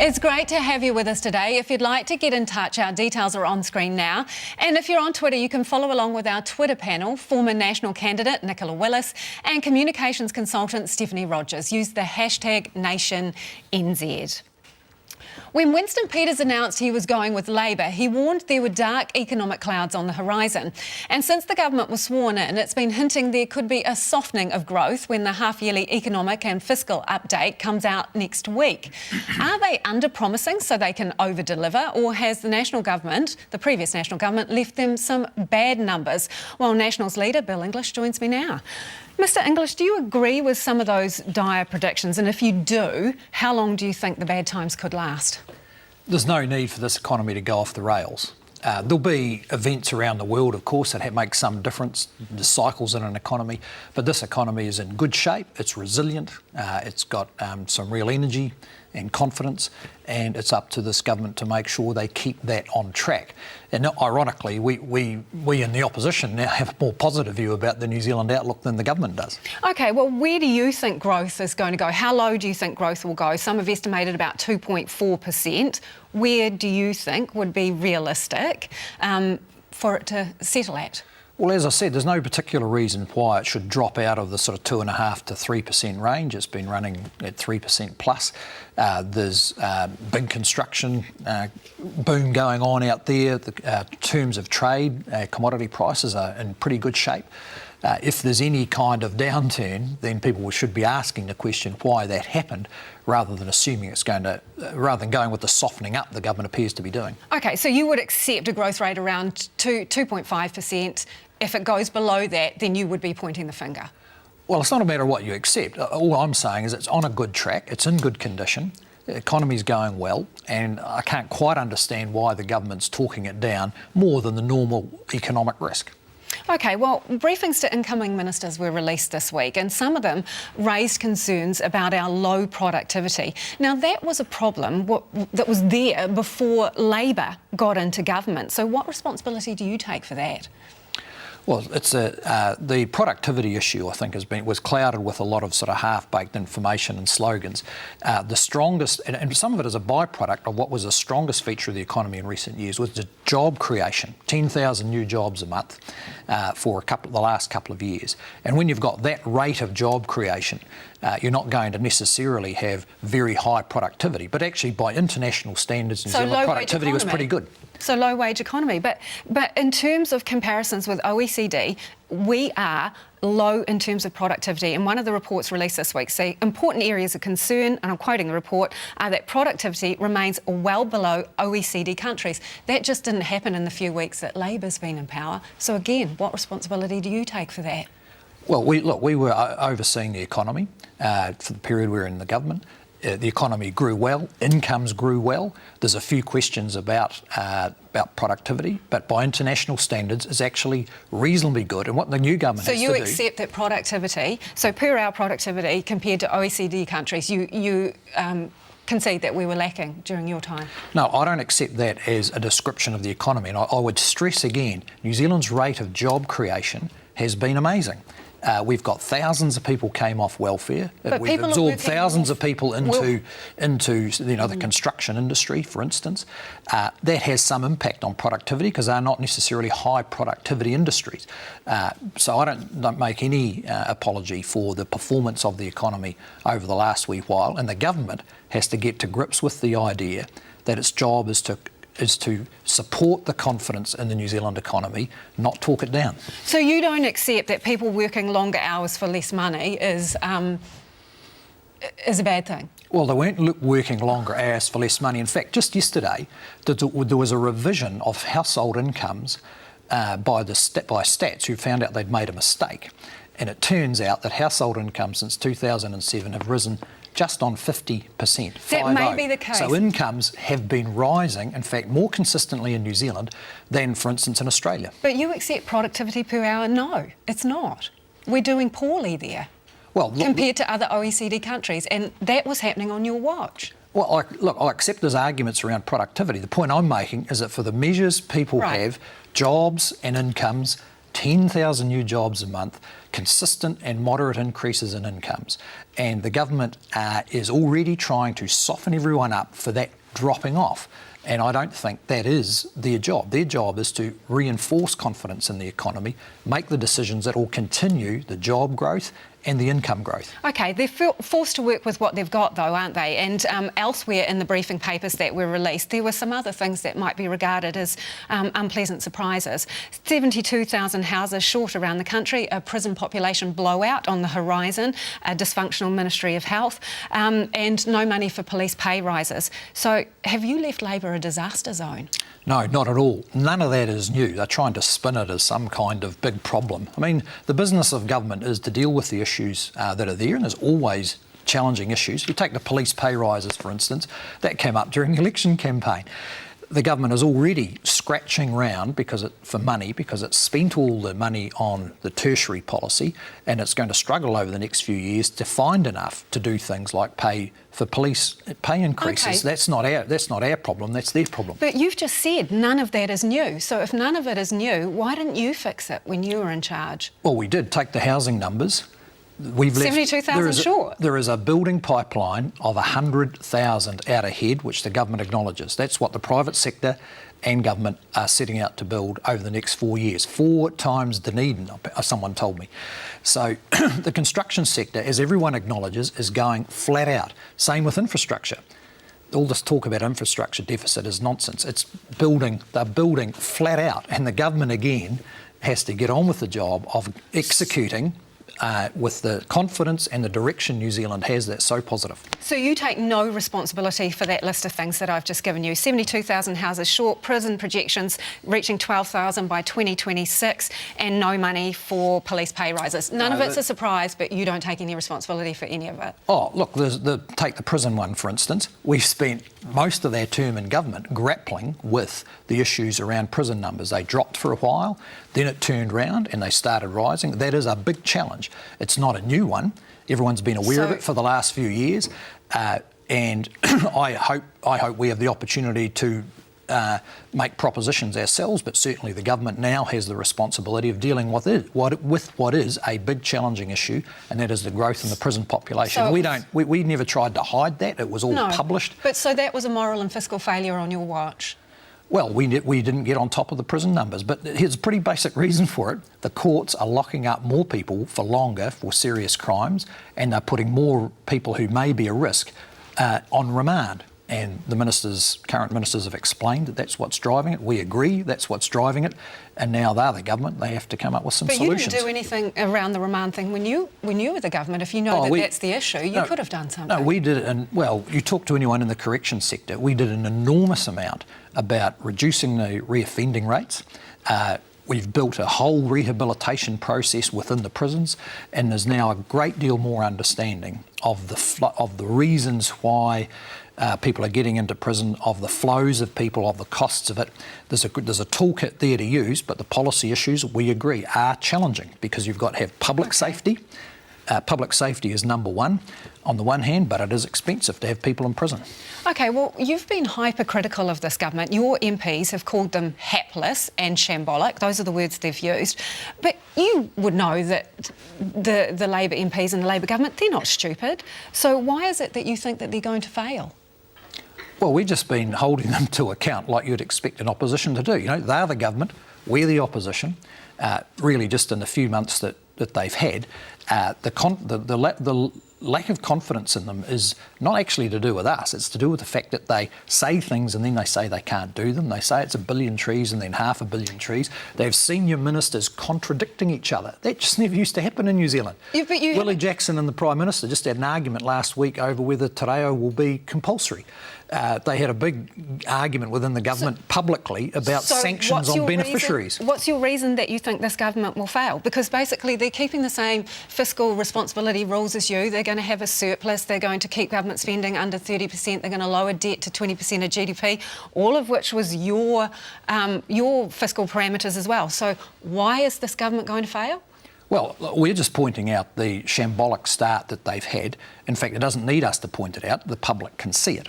It's great to have you with us today. If you'd like to get in touch, our details are on screen now. And if you're on Twitter, you can follow along with our Twitter panel, former national candidate Nicola Willis and communications consultant Stephanie Rogers. Use the hashtag NationNZ. When Winston Peters announced he was going with Labor, he warned there were dark economic clouds on the horizon. And since the government was sworn in, it's been hinting there could be a softening of growth when the half-yearly economic and fiscal update comes out next week. Are they under-promising so they can over-deliver, or has the national government, the previous national government, left them some bad numbers? Well, Nationals leader Bill English joins me now. Mr English, do you agree with some of those dire predictions? And if you do, how long do you think the bad times could last? There's no need for this economy to go off the rails. There'll be events around the world, of course, that make some difference, the cycles in an economy, but this economy is in good shape, it's resilient, it's got some real energy and confidence, and it's up to this government to make sure they keep that on track. And ironically, we in the opposition now have a more positive view about the New Zealand outlook than the government does. OK, well, where do you think growth is going to go? How low do you think growth will go? Some have estimated about 2.4%. Where do you think would be realistic for it to settle at? Well, as I said, there's no particular reason why it should drop out of the sort of 2.5% to 3% range. It's been running at 3% plus. There's big construction boom going on out there. The terms of trade, commodity prices are in pretty good shape. If there's any kind of downturn, then people should be asking the question why that happened, rather than assuming it's going to, rather than going with the softening up the government appears to be doing. OK, so you would accept a growth rate around 2.5%. If it goes below that, then you would be pointing the finger. Well, it's not a matter of what you accept. All I'm saying is it's on a good track, it's in good condition, the economy's going well, and I can't quite understand why the government's talking it down more than the normal economic risk. OK, well, briefings to incoming ministers were released this week, and some of them raised concerns about our low productivity. Now, that was a problem that was there before Labor got into government. So what responsibility do you take for that? Well, it's the productivity issue, I think, was clouded with a lot of sort of half-baked information and slogans. The strongest, and some of it is a byproduct of what was the strongest feature of the economy in recent years, was the job creation, 10,000 new jobs a month for the last couple of years. And when you've got that rate of job creation, you're not going to necessarily have very high productivity, but actually by international standards, New Zealand productivity was pretty good. So low-wage economy. But in terms of comparisons with OECD, we are low in terms of productivity. And one of the reports released this week say important areas of concern, and I'm quoting the report, are that productivity remains well below OECD countries. That just didn't happen in the few weeks that Labor's been in power. So again, what responsibility do you take for that? Well, we were overseeing the economy for the period we were in the government. The economy grew well, incomes grew well. There's a few questions about productivity, but by international standards, it's actually reasonably good. And what the new government has to do... So you accept that productivity, so per hour productivity compared to OECD countries, you concede that we were lacking during your time? No, I don't accept that as a description of the economy. And I would stress again, New Zealand's rate of job creation has been amazing. We've got thousands of people came off welfare. We've absorbed thousands of people into the construction industry, for instance. That has some impact on productivity because they're not necessarily high productivity industries. So I don't make any apology for the performance of the economy over the last wee while, and the government has to get to grips with the idea that its job is to support the confidence in the New Zealand economy, not talk it down. So you don't accept that people working longer hours for less money is a bad thing? Well, they weren't working longer hours for less money. In fact, just yesterday, there was a revision of household incomes by Stats, who found out they'd made a mistake. And it turns out that household incomes since 2007 have risen just on 50%. That may be the case. So incomes have been rising, in fact, more consistently in New Zealand than, for instance, in Australia. But you accept productivity per hour? No, it's not. We're doing poorly there, compared to other OECD countries, and that was happening on your watch. Well, I accept there's arguments around productivity. The point I'm making is that for the measures people have, jobs and incomes 10,000 new jobs a month, consistent and moderate increases in incomes. And the government is already trying to soften everyone up for that dropping off. And I don't think that is their job. Their job is to reinforce confidence in the economy, make the decisions that will continue the job growth and the income growth. OK, they're forced to work with what they've got, though, aren't they? And elsewhere in the briefing papers that were released, there were some other things that might be regarded as unpleasant surprises. 72,000 houses short around the country, a prison population blowout on the horizon, a dysfunctional Ministry of Health, and no money for police pay rises. So have you left Labor a disaster zone? No, not at all. None of that is new. They're trying to spin it as some kind of big problem. I mean, the business of government is to deal with the issues that are there, and there's always challenging issues. You take the police pay rises, for instance, that came up during the election campaign. The government is already scratching round for money because it's spent all the money on the tertiary policy, and it's going to struggle over the next few years to find enough to do things like pay for police pay increases. Okay. That's not our problem, that's their problem. But you've just said none of that is new. So if none of it is new, why didn't you fix it when you were in charge? Well, we did take the housing numbers. We've left 72,000 short. There is a building pipeline of 100,000 out ahead, which the government acknowledges. That's what the private sector and government are setting out to build over the next 4 years. 4 times Dunedin, someone told me. So the construction sector, as everyone acknowledges, is going flat out. Same with infrastructure. All this talk about infrastructure deficit is nonsense. They're building flat out, and the government again has to get on with the job of executing with the confidence and the direction New Zealand has that's so positive. So you take no responsibility for that list of things that I've just given you. 72,000 houses short, prison projections reaching 12,000 by 2026, and no money for police pay rises. None of it's a surprise, but you don't take any responsibility for any of it. Oh, look, take the prison one, for instance. We've spent most of our term in government grappling with the issues around prison numbers. They dropped for a while, then it turned round and they started rising. That is a big challenge. It's not a new one. Everyone's been aware of it for the last few years, and I hope we have the opportunity to make propositions ourselves, but certainly the government now has the responsibility of dealing with what is a big challenging issue, and that is the growth in the prison population. So we never tried to hide that. It was all published. But so that was a moral and fiscal failure on your watch? Well, we didn't get on top of the prison numbers, but here's a pretty basic reason for it. The courts are locking up more people for longer for serious crimes, and they're putting more people who may be a risk on remand. And the current ministers have explained that that's what's driving it. We agree that's what's driving it. And now they're the government. They have to come up with some solutions. But you didn't do anything around the remand thing when you were the government. If you know that's the issue, you could have done something. No, we did it. And, well, you talk to anyone in the corrections sector, we did an enormous amount about reducing the reoffending rates. We've built a whole rehabilitation process within the prisons, and there's now a great deal more understanding of the reasons why people are getting into prison, of the flows of people, of the costs of it. There's a toolkit there to use, but the policy issues, we agree, are challenging because you've got to have public safety. Public safety is number one on the one hand, but it is expensive to have people in prison. OK, well, you've been hypercritical of this government. Your MPs have called them hapless and shambolic. Those are the words they've used. But you would know that the Labor MPs and the Labor government, they're not stupid. So why is it that you think that they're going to fail? Well, we've just been holding them to account like you'd expect an opposition to do. You know, they're the government, we're the opposition. Really just in the few months that they've had, the lack of confidence in them is not actually to do with us. It's to do with the fact that they say things and then they say they can't do them. They say it's 1 billion trees and then 500 million trees. They have senior ministers contradicting each other. That just never used to happen in New Zealand. Willie Jackson and the Prime Minister just had an argument last week over whether te reo will be compulsory. They had a big argument within the government publicly about sanctions on beneficiaries. What's your reason that you think this government will fail? Because basically they're keeping the same fiscal responsibility rules as you. They're going to have a surplus. They're going to keep government spending under 30%. They're going to lower debt to 20% of GDP, all of which was your fiscal parameters as well. So why is this government going to fail? Well, we're just pointing out the shambolic start that they've had. In fact, it doesn't need us to point it out. The public can see it.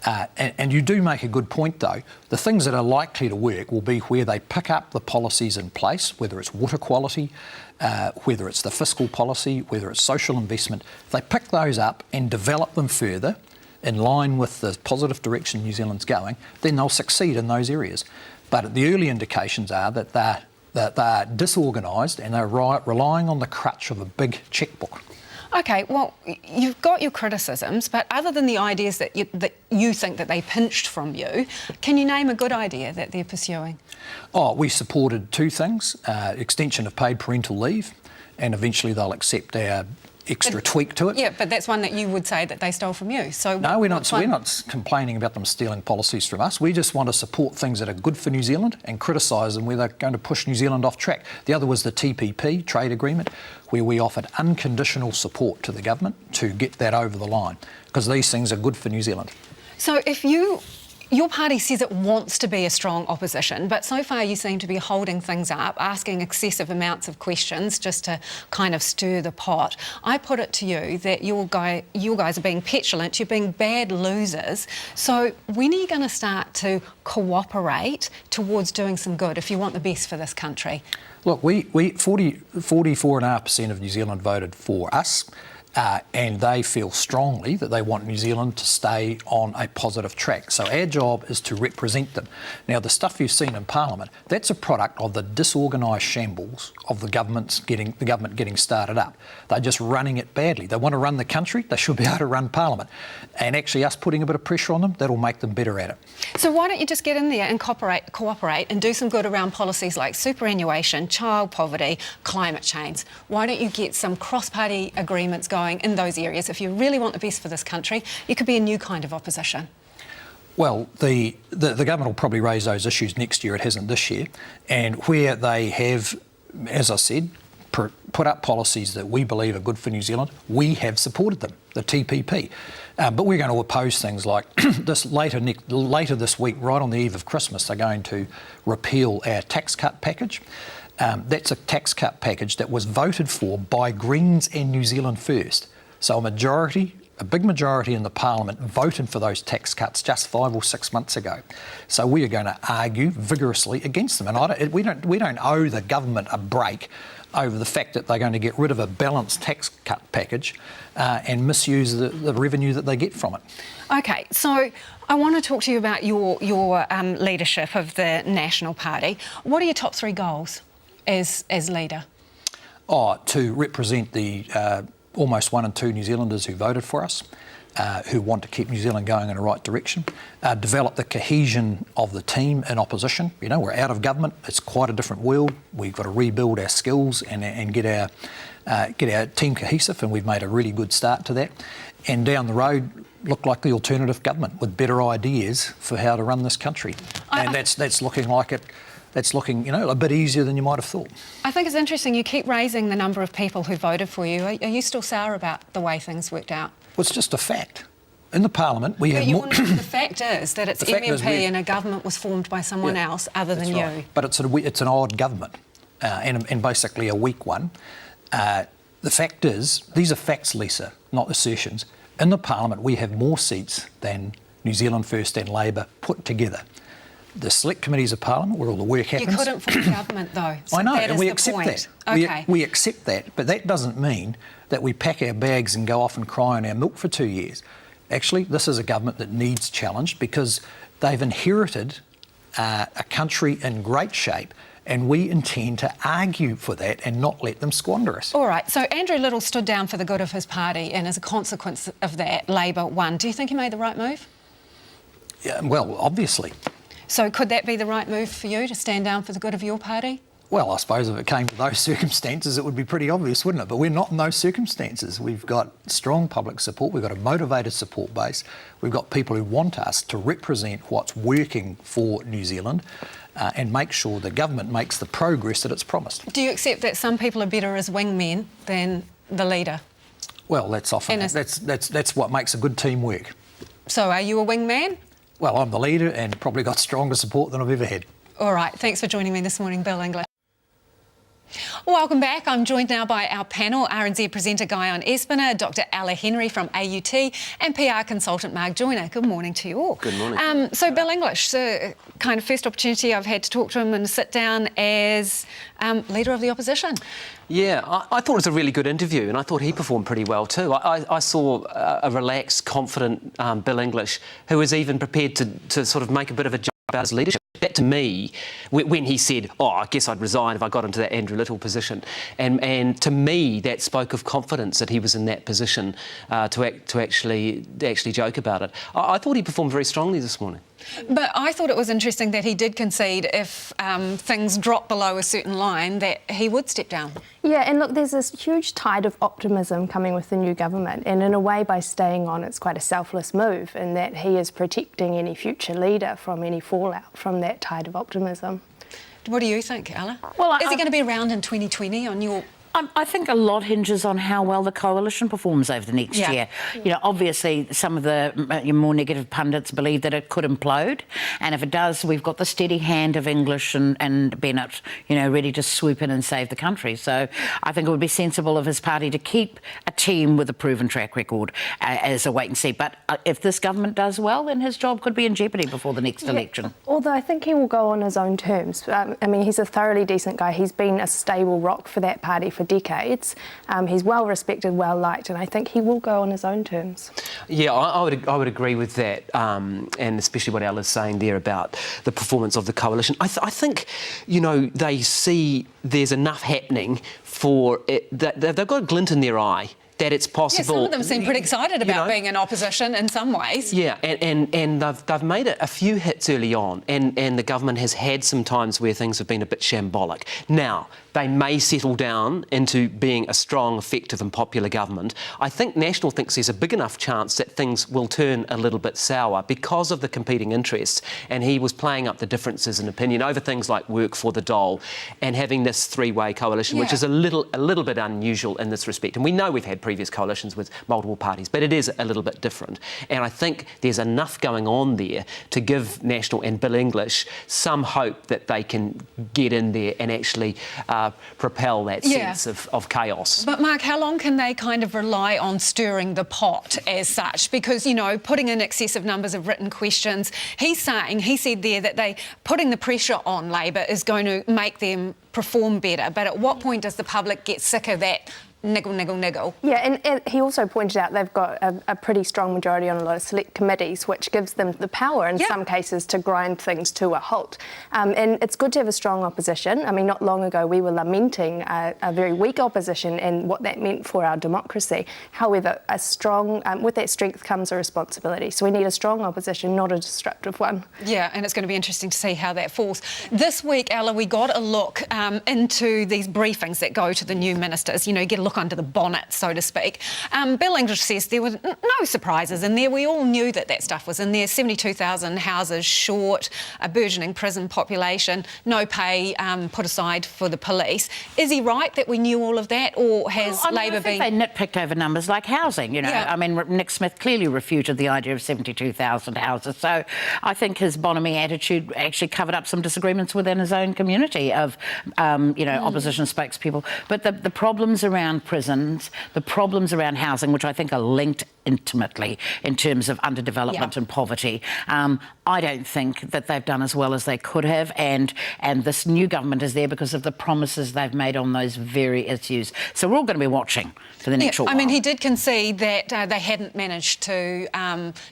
And you do make a good point, though. The things that are likely to work will be where they pick up the policies in place, whether it's water quality, whether it's the fiscal policy, whether it's social investment. If they pick those up and develop them further in line with the positive direction New Zealand's going, then they'll succeed in those areas. But the early indications are that they're disorganised and they're relying on the crutch of a big chequebook. OK, well, you've got your criticisms, but other than the ideas that you think that they pinched from you, can you name a good idea that they're pursuing? Oh, we supported two things, extension of paid parental leave, and eventually they'll accept our extra tweak to it. Yeah, but that's one that you would say that they stole from you. So no, we're not complaining about them stealing policies from us. We just want to support things that are good for New Zealand and criticise them where they're going to push New Zealand off track. The other was the TPP, trade agreement, where we offered unconditional support to the government to get that over the line, because these things are good for New Zealand. So if your party says it wants to be a strong opposition, but so far you seem to be holding things up, asking excessive amounts of questions just to kind of stir the pot. I put it to you that you guys are being petulant, you're being bad losers. So when are you going to start to cooperate towards doing some good if you want the best for this country? Look, 44.5% of New Zealand voted for us. And they feel strongly that they want New Zealand to stay on a positive track. So our job is to represent them. Now, the stuff you've seen in Parliament, that's a product of the disorganised shambles of the government getting started up. They're just running it badly. They want to run the country, they should be able to run Parliament. And actually us putting a bit of pressure on them, that'll make them better at it. So why don't you just get in there and cooperate and do some good around policies like superannuation, child poverty, climate change? Why don't you get some cross-party agreements going in those areas? If you really want the best for this country, you could be a new kind of opposition. Well, the government will probably raise those issues next year. It hasn't this year. And where they have, as I said, put up policies that we believe are good for New Zealand, we have supported them, the TPP. But we're going to oppose things like this later this week, right on the eve of Christmas, they're going to repeal our tax cut package. That's a tax cut package that was voted for by Greens and New Zealand First. So a big majority in the Parliament voted for those tax cuts just 5 or 6 months ago. So we are going to argue vigorously against them. And we don't owe the government a break over the fact that they're going to get rid of a balanced tax cut package and misuse the revenue that they get from it. OK, so I want to talk to you about your leadership of the National Party. What are your top 3 goals as leader? To represent the almost 1 in 2 New Zealanders who voted for us, who want to keep New Zealand going in the right direction, develop the cohesion of the team in opposition. You know, we're out of government. It's quite a different world. We've got to rebuild our skills and get our team cohesive, and we've made a really good start to that. And down the road, look like the alternative government with better ideas for how to run this country. And that's looking like it. That's looking, a bit easier than you might have thought. I think it's interesting you keep raising the number of people who voted for you. Are you still sour about the way things worked out? Well, it's just a fact. In the Parliament, we have more... The fact is that it's MMP and a government was formed by someone else other than you. Right. But it's an odd government and basically a weak one. The fact is, these are facts, Lisa, not assertions. In the Parliament, we have more seats than New Zealand First and Labor put together. The select committees of Parliament, where all the work happens... You couldn't form government, though. So I know, and we accept that. Okay. We accept that, but that doesn't mean that we pack our bags and go off and cry on our milk for 2 years. Actually, this is a government that needs challenged because they've inherited a country in great shape, and we intend to argue for that and not let them squander us. All right, so Andrew Little stood down for the good of his party, and as a consequence of that, Labor won. Do you think he made the right move? Yeah, well, obviously. So could that be the right move for you, to stand down for the good of your party? Well, I suppose if it came to those circumstances, it would be pretty obvious, wouldn't it? But we're not in those circumstances. We've got strong public support. We've got a motivated support base. We've got people who want us to represent what's working for New Zealand and make sure the government makes the progress that it's promised. Do you accept that some people are better as wingmen than the leader? Well, that's often... That's what makes a good team work. So are you a wingman? Well, I'm the leader and probably got stronger support than I've ever had. All right, thanks for joining me this morning, Bill English. Welcome back. I'm joined now by our panel, RNZ presenter Guyon Espiner, Dr Ella Henry from AUT and PR consultant Mark Joyner. Good morning to you all. Good morning. So Bill English, the kind of first opportunity I've had to talk to him and sit down as Leader of the Opposition. Yeah, I thought it was a really good interview and I thought he performed pretty well too. I saw a relaxed, confident Bill English who was even prepared to sort of make a bit of a joke about his leadership. That to me, when he said, I guess I'd resign if I got into that Andrew Little position, and to me that spoke of confidence that he was in that position to actually joke about it. I thought he performed very strongly this morning. But I thought it was interesting that he did concede if things drop below a certain line that he would step down. Yeah, and look, there's this huge tide of optimism coming with the new government, and in a way by staying on it's quite a selfless move in that he is protecting any future leader from any fallout from that tide of optimism. What do you think, Ella? Well, is he going to be around in 2020 on your... I think a lot hinges on how well the coalition performs over the next year. You know, obviously some of the more negative pundits believe that it could implode, and if it does, we've got the steady hand of English and Bennett, you know, ready to swoop in and save the country. So I think it would be sensible of his party to keep a team with a proven track record as a wait and see. But if this government does well, then his job could be in jeopardy before the next election. Although I think he will go on his own terms. I mean, he's a thoroughly decent guy. He's been a stable rock for that party for decades. He's well respected, well liked, and I think he will go on his own terms. Yeah, I would agree with that, and especially what Ella's saying there about the performance of the coalition. I think, you know, they see there's enough happening for it, that they've got a glint in their eye that it's possible. Yeah, some of them seem pretty excited about being in opposition in some ways. Yeah, and they've made a few hits early on, and the government has had some times where things have been a bit shambolic. Now, they may settle down into being a strong, effective and popular government. I think National thinks there's a big enough chance that things will turn a little bit sour because of the competing interests, and he was playing up the differences in opinion over things like work for the dole and having this three-way coalition, which is a little bit unusual in this respect. And we know we've had previous coalitions with multiple parties, but it is a little bit different. And I think there's enough going on there to give National and Bill English some hope that they can get in there and actually propel that sense of chaos. But Mark, how long can they kind of rely on stirring the pot as such? Because, you know, putting in excessive numbers of written questions, he said there that putting the pressure on Labor is going to make them perform better. But at what point does the public get sick of that niggle, niggle, niggle? Yeah, and he also pointed out they've got a pretty strong majority on a lot of select committees, which gives them the power in some cases to grind things to a halt. And it's good to have a strong opposition. I mean, not long ago we were lamenting a very weak opposition and what that meant for our democracy. However, a strong, with that strength comes a responsibility. So we need a strong opposition, not a disruptive one. Yeah, and it's going to be interesting to see how that falls. This week, Ella, we got a look into these briefings that go to the new ministers, you know, get a look under the bonnet, so to speak. Bill English says there were no surprises in there. We all knew that stuff was in there. 72,000 houses short, a burgeoning prison population, no pay put aside for the police. Is he right that we knew all of that, or has Labor been... I think they nitpicked over numbers like housing, you know. I mean, Nick Smith clearly refuted the idea of 72,000 houses. So I think his bonhomie attitude actually covered up some disagreements within his own community of, you know, opposition spokespeople. But the problems around prisons, the problems around housing, which I think are linked intimately in terms of underdevelopment and poverty. I don't think that they've done as well as they could have, and this new government is there because of the promises they've made on those very issues. So we're all going to be watching for the next short while. I mean, he did concede that they hadn't managed to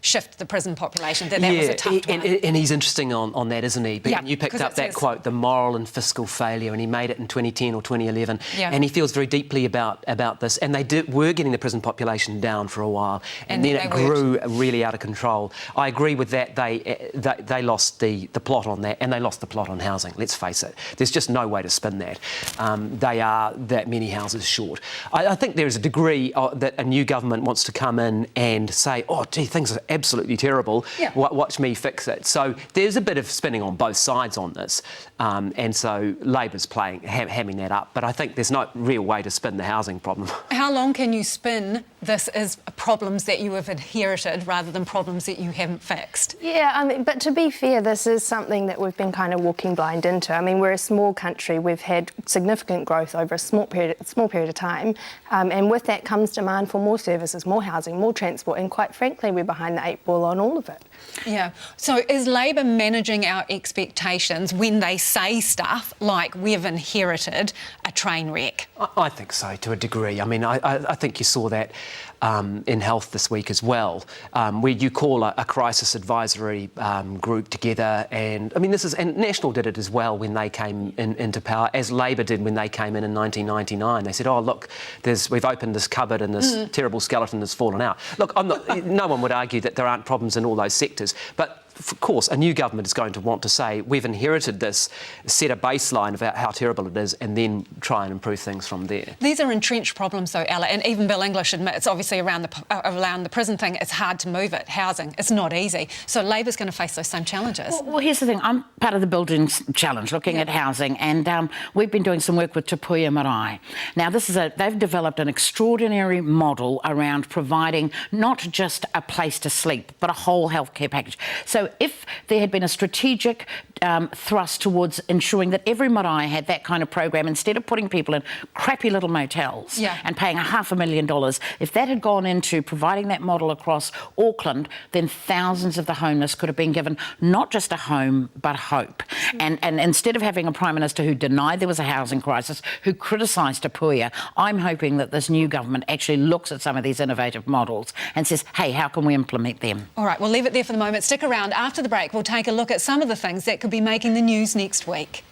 shift the prison population, that was a tough one. And he's interesting on that, isn't he? But you picked up that quote, the moral and fiscal failure, and he made it in 2010 or 2011, and he feels very deeply about this. And they were getting the prison population down for a while, and then it grew really out of control. I agree with that. They lost the plot on that, and they lost the plot on housing. Let's face it. There's just no way to spin that. They are that many houses short. I think there is a degree that a new government wants to come in and say, oh, gee, things are absolutely terrible. Watch me fix it. So there's a bit of spinning on both sides on this, and so Labor's hamming that up. But I think there's no real way to spin the housing problem. How long can you spin this as problems that you have inherited rather than problems that you haven't fixed? Yeah, But to be fair, this is something that we've been kind of walking blind into. I mean, we're a small country. We've had significant growth over a small period of time. And with that comes demand for more services, more housing, more transport. And quite frankly, we're behind the 8 ball on all of it. Yeah. So is Labor managing our expectations when they say stuff like we've inherited a train wreck? I think so, to a degree. I mean, I think you saw that in health this week as well, where you call a crisis advisory group together, and I mean, and National did it as well when they came into power, as Labor did when they came in 1999. They said, "Oh, look, we've opened this cupboard and this terrible skeleton has fallen out." Look, no one would argue that there aren't problems in all those sectors, but of course, a new government is going to want to say, we've inherited this, set a baseline about how terrible it is, and then try and improve things from there. These are entrenched problems, though, Ella, and even Bill English admits, obviously, around the prison thing, it's hard to move it. Housing, it's not easy. So Labor's going to face those same challenges. Well, here's the thing. I'm part of the Buildings Challenge, looking at housing, and we've been doing some work with Te Puia Marae. Now, they've developed an extraordinary model around providing not just a place to sleep, but a whole healthcare package. So if there had been a strategic thrust towards ensuring that every marae had that kind of program, instead of putting people in crappy little motels and paying $500,000, if that had gone into providing that model across Auckland, then thousands of the homeless could have been given not just a home, but hope. And instead of having a Prime Minister who denied there was a housing crisis, who criticised Te Puia, I'm hoping that this new government actually looks at some of these innovative models and says, hey, how can we implement them? All right, we'll leave it there for the moment. Stick around. After the break, we'll take a look at some of the things that could be making the news next week.